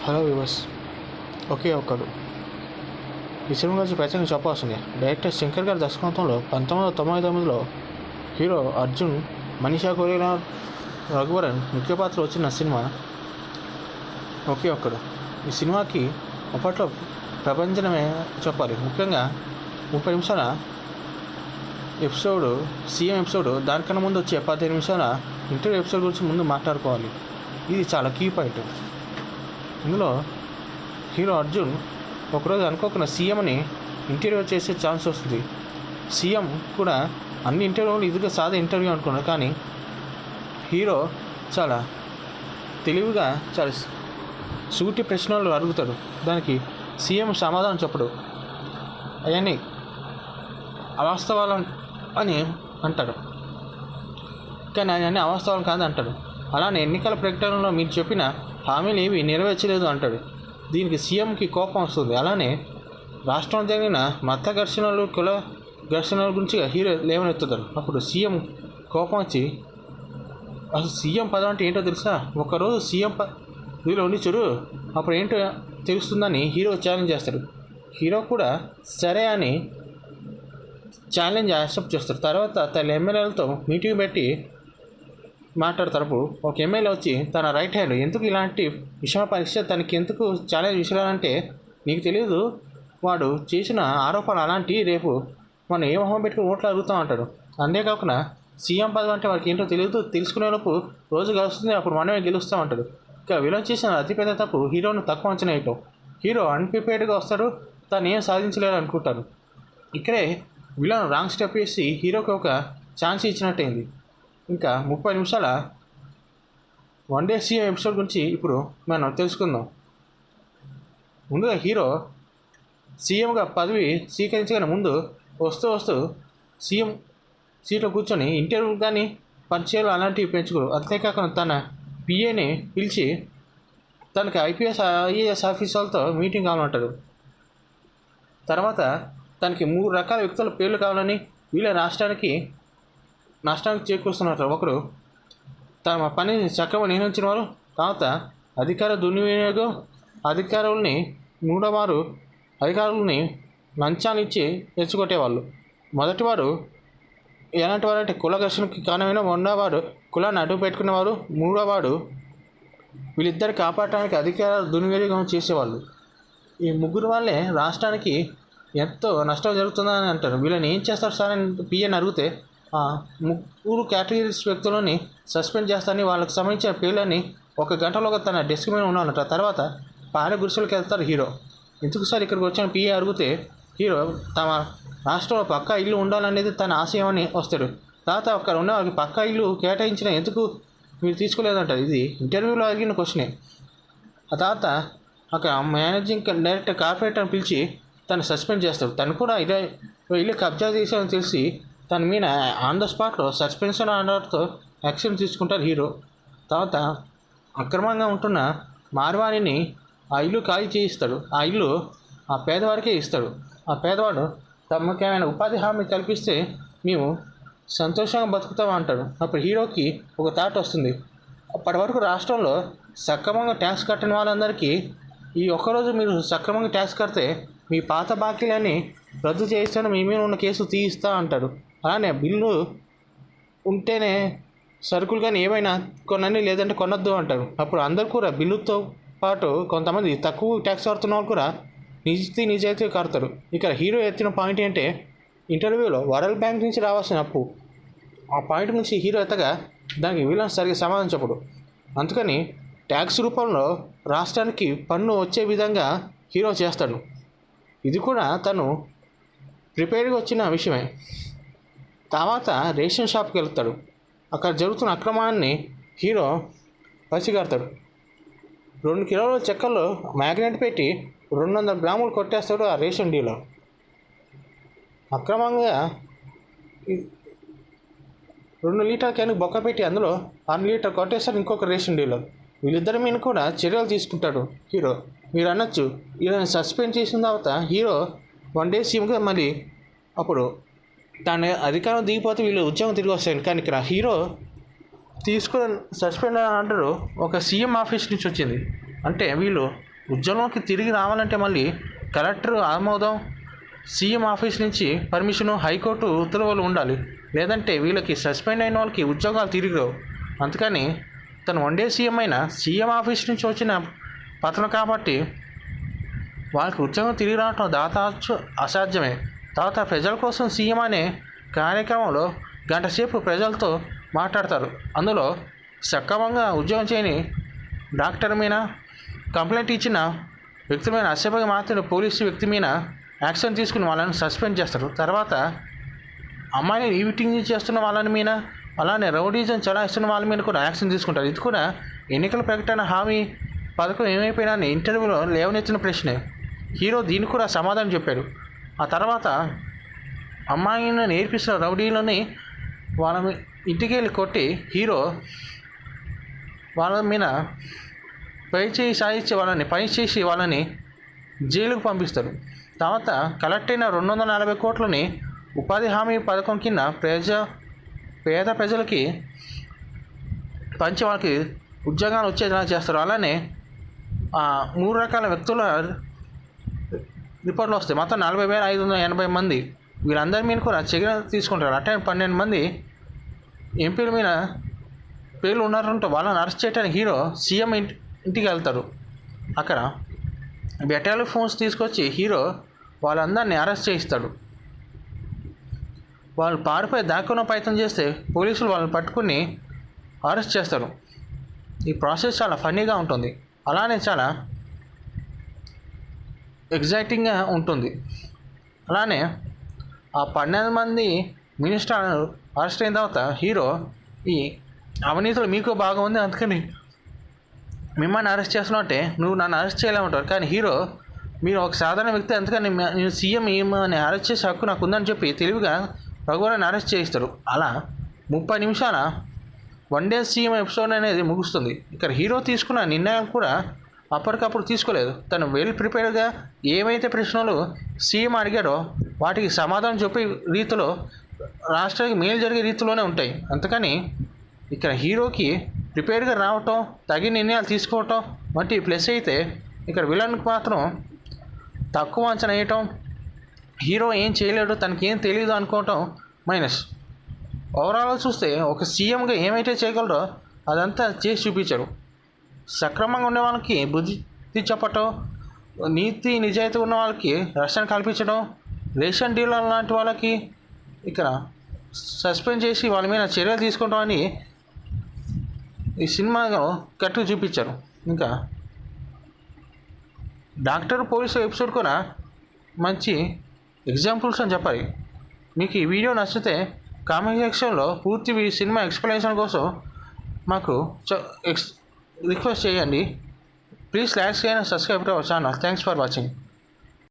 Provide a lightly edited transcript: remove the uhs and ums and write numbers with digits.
Hello viewers. ఒకే ఒక్కడు ఈ cinema గురించి ప్రత్యేకంగా చెప్పాల్సింది. డైరెక్టర్ శంకర్ గారి దర్శకత్వంలో 1999లో హీరో అర్జున్, మనీషా కొయిరాలా, రఘువరన్ ముఖ్య పాత్ర వచ్చిన సినిమా ఒకే ఒక్కడు. ఈ సినిమాకి అప్పట్లో ప్రపంచమే చెప్పాలి. ముఖ్యంగా 30 నిమిషాల ఎపిసోడు, సీఎం ఎపిసోడు, దానికన్నా ముందు వచ్చే 15 నిమిషాల ఇంటర్వ్యూ ఎపిసోడ్ గురించి ముందు మాట్లాడుకోవాలి. ఇది చాలా కీ పాయింట్. ఇందులో హీరో అర్జున్ ఒకరోజు అనుకోకుండా సీఎంని ఇంటర్వ్యూ చేసే ఛాన్స్ వస్తుంది. సీఎం కూడా అన్ని ఇంటర్వ్యూలు ఇదిగా సాదా ఇంటర్వ్యూ అనుకున్నాడు, కానీ హీరో చాలా తెలివిగా చాలా సూటి ప్రశ్నలు అడుగుతాడు. దానికి సీఎం సమాధానం చెప్పడు. అవన్నీ అవాస్తవాలు అని అంటాడు, కానీ అవన్నీ అవాస్తవాలు కాదు అంటాడు. అలానే ఎన్నికల ప్రకటనలో మీరు చెప్పిన హామీలు ఏవి నెరవేర్చలేదు అంటాడు. దీనికి సీఎంకి కోపం వస్తుంది. అలానే రాష్ట్రంలో జరిగిన మత ఘర్షణలు, కుల ఘర్షణల గురించి హీరో లేవనెత్తుతాడు. అప్పుడు సీఎం కోపం వచ్చి, అసలు సీఎం పదం అంటే ఏంటో తెలుసా, ఒకరోజు సీఎం వీళ్ళు ఉండి చూడు, అప్పుడు ఏంటో తెలుస్తుందని హీరో ఛాలెంజ్ చేస్తాడు. హీరో కూడా సరే అని ఛాలెంజ్ యాక్సెప్ట్ చేస్తాడు. తర్వాత తన ఎమ్మెల్యేలతో మీటింగ్ పెట్టి మాట్లాడతారు. ఒక ఎమ్మెల్యే వచ్చి తన రైట్ హ్యాండ్, ఎందుకు ఇలాంటి విషమ పరీక్ష తనకి ఎందుకు ఛాలెంజ్ విషయాలంటే, నీకు తెలియదు వాడు చేసిన ఆరోపణలు అలాంటి, రేపు మనం ఏ మొహం పెట్టుకుని ఓట్లు అడుగుతాం అంటాడు. అంతేకాకుండా సీఎం పదవి అంటే వాడికి ఏంటో తెలియదు, తెలుసుకునేలోపు రోజు గెలుస్తుంది, అప్పుడు మనమే గెలుస్తాం అంటాడు. ఇక విలన్ చేసిన అతిపెద్ద తప్పు హీరోను తక్కువ అంచనా వేయటం. హీరో అన్ప్రిపేర్డ్గా వస్తాడు, తను ఏం సాధించలేరు అనుకుంటారు. ఇక్కడే విలన్ రాంగ్ స్టెప్ వేసి హీరోకి ఒక ఛాన్స్ ఇచ్చినట్టయింది. ఇంకా 30 నిమిషాల వన్ డే సీఎం ఎపిసోడ్ గురించి ఇప్పుడు మనం తెలుసుకుందాం. ముందుగా హీరో సీఎంగా పదవి స్వీకరించగానే ముందు వస్తూ సీఎం సీట్లో కూర్చొని ఇంటర్వ్యూ కానీ పరిచయాలు అలాంటివి పెంచుకో. అంతేకాకుండా తన పిఏని పిలిచి తనకి ఐఏఎస్ ఆఫీసర్లతో మీటింగ్ కావాలంటాడు. తర్వాత తనకి 3 రకాల వ్యక్తుల పేర్లు కావాలని, వీళ్ళ నష్టానికి చేకూరుస్తున్నారు. ఒకరు తమ పని చక్కగా నిర్వహించిన వారు, తర్వాత అధికార దుర్వినియోగం, అధికారులని లంచాలు ఇచ్చి తెచ్చుకొట్టేవాళ్ళు. మొదటివారు ఎలాంటి వారు అంటే కుల ఘర్షణకి కారణమైన, రెండోవాడు కులాన్ని అడ్డు పెట్టుకునేవారు, మూడోవాడు వీళ్ళిద్దరు కాపాడటానికి అధికార దుర్వినియోగం చేసేవాళ్ళు. ఈ ముగ్గురు వాళ్ళే రాష్ట్రానికి ఎంతో నష్టం జరుగుతుందని అంటారు. వీళ్ళని ఏం చేస్తారు సార్ అని పిఎని అడిగితే, 3 కేటగిరీస్ వ్యక్తులని సస్పెండ్ చేస్తారని, వాళ్ళకి సంబంధించిన పేర్లని 1 గంటలోగా తన డెస్క్ మీద ఉండాలంట. తర్వాత పాడ గుడిసెలకు వెళ్తారు హీరో. ఎందుకు సార్ ఇక్కడికి వచ్చిన పిఏ అడిగితే, హీరో తమ రాష్ట్రంలో పక్కా ఇల్లు ఉండాలనేది తన ఆశయం అని వస్తాడు. తర్వాత అక్కడ ఉన్న వాళ్ళకి పక్కా ఇల్లు కేటాయించిన ఎందుకు మీరు తీసుకోలేదంటారు. ఇది ఇంటర్వ్యూలో అడిగిన క్వశ్చనే. ఆ తర్వాత అక్కడ మేనేజింగ్ డైరెక్టర్ కార్పొరేటర్ని పిలిచి తను సస్పెండ్ చేస్తాడు. తను కూడా ఇల్లు కబ్జా చేశాడని తెలిసి తన మీద ఆన్ ద స్పాట్లో సస్పెన్షన్ ఆర్డర్తో యాక్షన్ తీసుకుంటారు హీరో. తర్వాత అక్రమంగా ఉంటున్న మార్వాణిని ఆ ఇల్లు ఖాళీ చేయిస్తాడు. ఆ ఇల్లు ఆ పేదవాడికే ఇస్తాడు. ఆ పేదవాడు తమకు ఏమైనా ఉపాధి హామీ కల్పిస్తే మేము సంతోషంగా బతుకుతాం అంటాడు. అప్పుడు హీరోకి ఒక థాట్ వస్తుంది. అప్పటి వరకు రాష్ట్రంలో సక్రమంగా ట్యాక్స్ కట్టని వాళ్ళందరికీ ఈ ఒక్కరోజు మీరు సక్రమంగా ట్యాక్స్ కడితే మీ పాత బాకీలన్నీ రద్దు చేయిస్తాను, మీ మీద ఉన్న కేసు తీయిస్తా అంటాడు. అలానే బిల్లు ఉంటేనే సరుకులు కానీ ఏమైనా కొనండి, లేదంటే కొనొద్దు అంటారు. అప్పుడు అందరు కూడా బిల్లుతో పాటు కొంతమంది తక్కువ ట్యాక్స్ కడుతున్న వాళ్ళు కూడా నిజాయితీ కడతారు. ఇక్కడ హీరో ఎత్తిన పాయింట్ ఏంటంటే, ఇంటర్వ్యూలో వరల్డ్ బ్యాంక్ నుంచి రావాల్సిన అప్పు, ఆ పాయింట్ నుంచి హీరో ఎత్తగా దానికి విలన్ సరిగ్గా సమాధానం చెప్పడు. అందుకని ట్యాక్స్ రూపంలో రాష్ట్రానికి పన్ను వచ్చే విధంగా హీరో చేస్తాడు. ఇది కూడా తను ప్రిపేర్గా వచ్చిన విషయమే. తర్వాత రేషన్ షాప్కి వెళ్తాడు. అక్కడ జరుగుతున్న అక్రమాన్ని హీరో పసిగడతాడు. 2 కిలోల చెక్కల్లో మ్యాగ్నెట్ పెట్టి 200 గ్రాములు కొట్టేస్తాడు ఆ రేషన్ డీలర్. అక్రమంగా 2 లీటర్ క్యాన్ బొక్క పెట్టి అందులో 1 లీటర్ కొట్టేస్తాడు ఇంకొక రేషన్ డీలర్. వీళ్ళిద్దరి మీద కూడా చర్యలు తీసుకుంటాడు హీరో. మీరు అనొచ్చు, ఇలా సస్పెండ్ చేసిన తర్వాత హీరో 1 డే సీఎంగా మళ్ళీ అప్పుడు తన అధికారం దిగిపోతే వీళ్ళు ఉద్యోగం తిరిగి వస్తాయి. కానీ ఇక్కడ హీరో తీసుకుని సస్పెండ్ ఆర్డర్ ఒక సీఎం ఆఫీస్ నుంచి వచ్చింది. అంటే వీళ్ళు ఉద్యోగంలోకి తిరిగి రావాలంటే మళ్ళీ కలెక్టర్ ఆమోదం, సీఎం ఆఫీస్ నుంచి పర్మిషను, హైకోర్టు ఉత్తర్వులు ఉండాలి. లేదంటే వీళ్ళకి సస్పెండ్ అయిన వాళ్ళకి ఉద్యోగాలు తిరిగి రావు. అందుకని తను వన్ డే సీఎం అయినా సీఎం ఆఫీస్ నుంచి వచ్చిన పతనం కాబట్టి వాళ్ళకి ఉద్యోగం తిరిగి రావటం దాదాపు అసాధ్యమే. తర్వాత ప్రజల కోసం సీఎం అనే కార్యక్రమంలో గంట సేపు ప్రజలతో మాట్లాడతారు. అందులో సక్రమంగా ఉద్యోగం చేయని డాక్టర్ మీద, కంప్లైంట్ ఇచ్చిన వ్యక్తి మీద, అసభ్యంగా మాత్రం పోలీసు వ్యక్తి మీద యాక్షన్ తీసుకుని వాళ్ళని సస్పెండ్ చేస్తారు. తర్వాత అమ్మాయిని ఈవిటింగ్ చేస్తున్న వాళ్ళని మీద, అలానే రౌడీజం చలాయిస్తున్న వాళ్ళ మీద కూడా యాక్షన్ తీసుకుంటారు. ఇది కూడా ఎన్నికల ప్రకటన హామీ పథకం ఏమైపోయినా ఇంటర్వ్యూలో లేవనెత్తిన ప్రశ్నే. హీరో దీనికి కూడా సమాధానం చెప్పాడు. ఆ తర్వాత అమ్మాయిని నేర్పిస్తున్న రౌడీలని వాళ్ళ ఇంటికి వెళ్ళి కొట్టి హీరో వాళ్ళ మీద పై చేయి సాధించి వాళ్ళని పని చేసి వాళ్ళని జైలుకు పంపిస్తారు. తర్వాత కలెక్ట్ అయిన 240 కోట్లని ఉపాధి హామీ పథకం కింద పేద ప్రజలకి పంచి వాళ్ళకి ఉద్యోగాలు వచ్చేలా చేస్తారు. అలానే 3 రకాల వ్యక్తుల రిపోర్ట్లు వస్తాయి. మొత్తం 40,580 మంది. వీళ్ళందరి మీద కూడా చర్యలు తీసుకుంటారు. అట్టే 12 మంది ఎంపీల మీద పేర్లు ఉన్నారంటే వాళ్ళని అరెస్ట్ చేయడానికి హీరో సీఎం ఇంటికి వెళ్తారు. అక్కడ బెటాలియన్ ఫోన్స్ తీసుకొచ్చి హీరో వాళ్ళందరినీ అరెస్ట్ చేయిస్తాడు. వాళ్ళు పారిపోయి దాక్కున్న ప్రయత్నం చేస్తే పోలీసులు వాళ్ళని పట్టుకుని అరెస్ట్ చేస్తారు. ఈ ప్రాసెస్ చాలా ఫన్నీగా ఉంటుంది. అలానే చాలా ఎగ్జైటింగ్గా ఉంటుంది. అలానే 12 మంది మినిస్టర్లు అరెస్ట్ అయిన తర్వాత హీరో ఈ అవినీతిలో మీకు బాగా ఉంది, అందుకని మిమ్మల్ని అరెస్ట్ చేస్తున్నావు అంటే నువ్వు నన్ను అరెస్ట్ చేయలేమంటారు. కానీ హీరో మీరు ఒక సాధారణ వ్యక్తి, అందుకని నేను సీఎం ఏమని అరెస్ట్ చేసే హక్కు నాకు ఉందని చెప్పి తెలివిగా రఘువరని అరెస్ట్ చేయిస్తారు. అలా 30 నిమిషాల వన్ డే సీఎం ఎపిసోడ్ అనేది ముగుస్తుంది. ఇక్కడ హీరో తీసుకున్న నిర్ణయం కూడా అప్పటికప్పుడు తీసుకోలేదు. తను వెల్ ప్రిపేర్డ్గా ఏవైతే ప్రశ్నలు సీఎం అడిగాడో వాటికి సమాధానం చెప్పే రీతిలో రాష్ట్రానికి మేలు జరిగే రీతిలోనే ఉంటాయి. అందుకని ఇక్కడ హీరోకి ప్రిపేర్గా రావటం, తగిన నిర్ణయాలు తీసుకోవటం వంటి ప్లస్ అయితే, ఇక్కడ విలన్కి మాత్రం తక్కువ అంచనా వేయటం, హీరో ఏం చేయలేడు, తనకి ఏం తెలియదు అనుకోవటం మైనస్. ఓవరాల్ చూస్తే ఒక సీఎంగా ఏమైతే చేయగలరో అదంతా చేసి చూపించారు. సక్రమంగా ఉండే వాళ్ళకి బుద్ధి చెప్పటం, నీతి నిజాయితీ ఉన్న వాళ్ళకి రక్షణ కల్పించడం, రేషన్ డీలర్ లాంటి వాళ్ళకి ఇక్కడ సస్పెండ్ చేసి వాళ్ళ మీద చర్యలు తీసుకోవడం అని ఈ సినిమాలో కరెక్ట్గా చూపించారు. ఇంకా డాక్టర్ పోలీసు ఎపిసోడ్ కూడా మంచి ఎగ్జాంపుల్స్ అని చెప్పాలి. మీకు ఈ వీడియో నచ్చితే కామెంట్ సెక్షన్లో పూర్తి సినిమా ఎక్స్ప్లెనేషన్ కోసం మాకు రిక్వెస్ట్ చేయండి. Please like and subscribe to our channel. Thanks for watching.